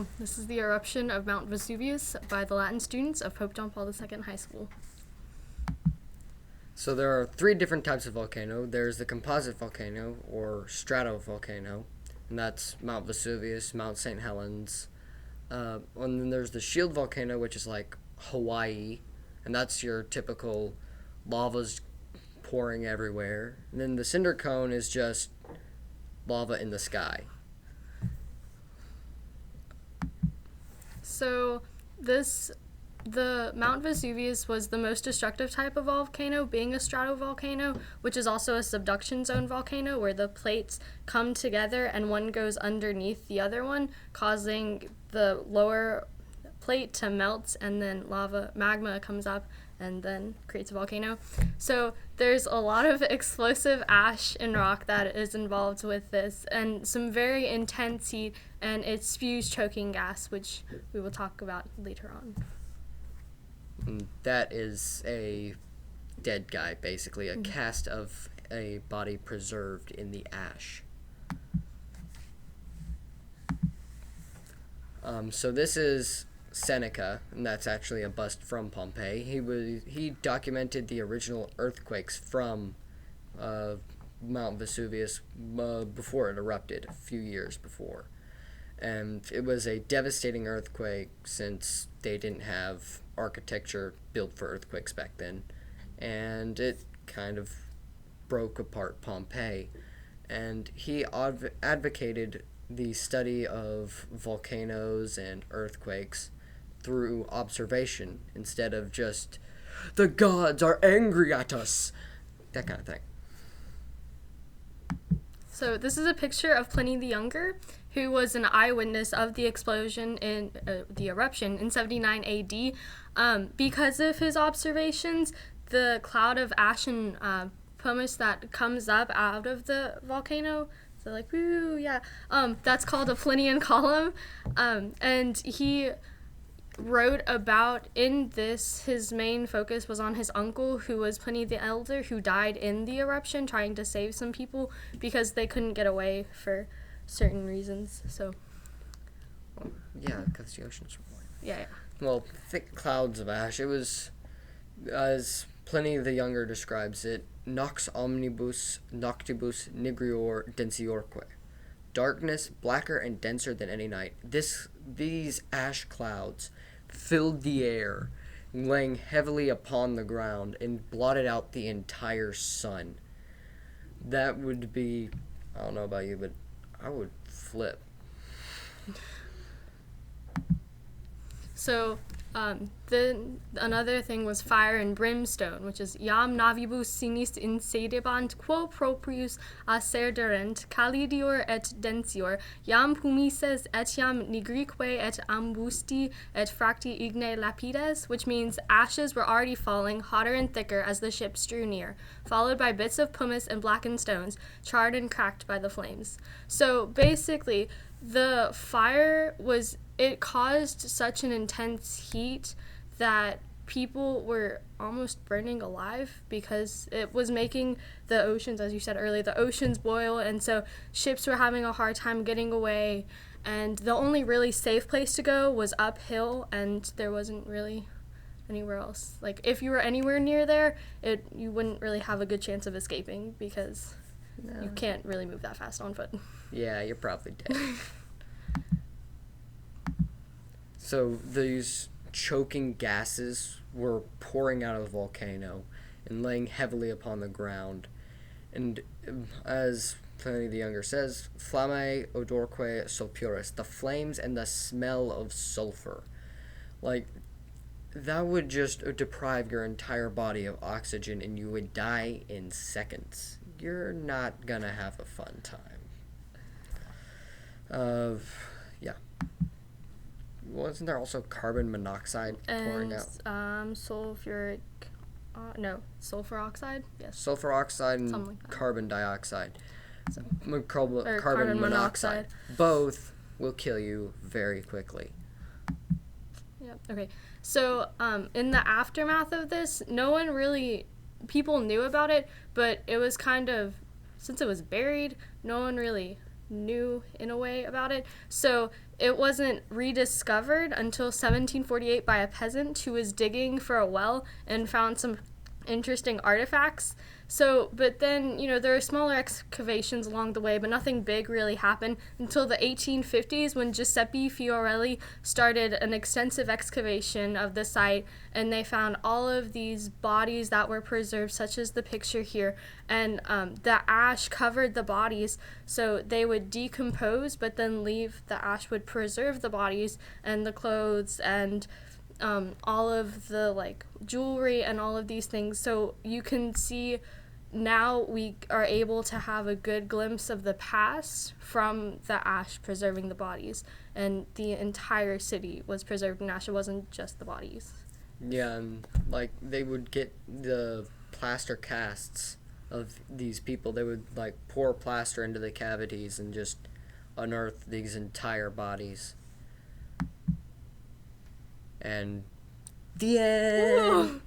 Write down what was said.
So this is the eruption of Mount Vesuvius by the Latin students of Pope John Paul II High School. So there are three different types of volcano. There's the composite volcano, or stratovolcano, and that's Mount Vesuvius, Mount St. Helens. And then there's the shield volcano, which is like Hawaii, and that's your typical lava's pouring everywhere. And then the cinder cone is just lava in the sky. So the Mount Vesuvius was the most destructive type of volcano, being a stratovolcano, which is also a subduction zone volcano where the plates come together and one goes underneath the other one, causing the lower plate to melt, and then magma comes up and then creates a volcano. So there's a lot of explosive ash and rock that is involved with this, and some very intense heat, and it spews choking gas, which we will talk about later on. And that is a dead guy, basically, a cast of a body preserved in the ash. So this is Seneca, and that's actually a bust from Pompeii. He documented the original earthquakes from Mount Vesuvius before it erupted, a few years before. And it was a devastating earthquake since they didn't have architecture built for earthquakes back then. And it kind of broke apart Pompeii. And he advocated the study of volcanoes and earthquakes through observation instead of just, the gods are angry at us, that kind of thing. So this is a picture of Pliny the Younger, who was an eyewitness of the explosion in the eruption in 79 AD. Because of his observations, the cloud of ash and pumice that comes up out of the volcano, so like, woo, yeah, that's called a Plinian column. And he wrote about, in this, his main focus was on his uncle, who was Pliny the Elder, who died in the eruption trying to save some people because they couldn't get away for certain reasons. So yeah, because the oceans were boiling. Yeah. Well, thick clouds of ash. It was, as Pliny the Younger describes it, nox omnibus noctibus nigrior densiorque. Darkness blacker and denser than any night. These ash clouds filled the air, laying heavily upon the ground, and blotted out the entire sun. That would be, I don't know about you, but I would flip. So, another thing was fire and brimstone, which is iam navibus sinis insedebant quo proprius acerderent calidior et densior, iam pumices etiam nigrique et ambusti et fracti igne lapides, which means ashes were already falling, hotter and thicker as the ships drew near, followed by bits of pumice and blackened stones, charred and cracked by the flames. So basically, the fire it caused such an intense heat that people were almost burning alive because it was making the oceans, as you said earlier, the oceans boil, and so ships were having a hard time getting away, and the only really safe place to go was uphill, and there wasn't really anywhere else. Like, if you were anywhere near there, you wouldn't really have a good chance of escaping because you can't really move that fast on foot. Yeah, you're probably dead. So these choking gases were pouring out of the volcano and laying heavily upon the ground. And as Pliny the Younger says, flammae odorque sulphuris, the flames and the smell of sulfur. Like, that would just deprive your entire body of oxygen and you would die in seconds. You're not gonna have a fun time. Yeah. Wasn't there also carbon monoxide pouring out? Sulfur oxide? Yes. Sulfur oxide and Something like that. carbon dioxide. So, Carbon monoxide. Both will kill you very quickly. Yeah. Okay. So, in the aftermath of this, people knew about it, but it was kind of, since it was buried, no one really knew in a way about it. So it wasn't rediscovered until 1748 by a peasant who was digging for a well and found some interesting artifacts. So, but then, there were smaller excavations along the way, but nothing big really happened until the 1850s when Giuseppe Fiorelli started an extensive excavation of the site, and they found all of these bodies that were preserved, such as the picture here, and the ash covered the bodies, so they would decompose, but then the ash would preserve the bodies and the clothes and all of the jewelry and all of these things. So you can see now we are able to have a good glimpse of the past from the ash preserving the bodies, and the entire city was preserved in ash. It wasn't just the bodies. Yeah, and they would get the plaster casts of these people. They would pour plaster into the cavities and just unearth these entire bodies. And the end.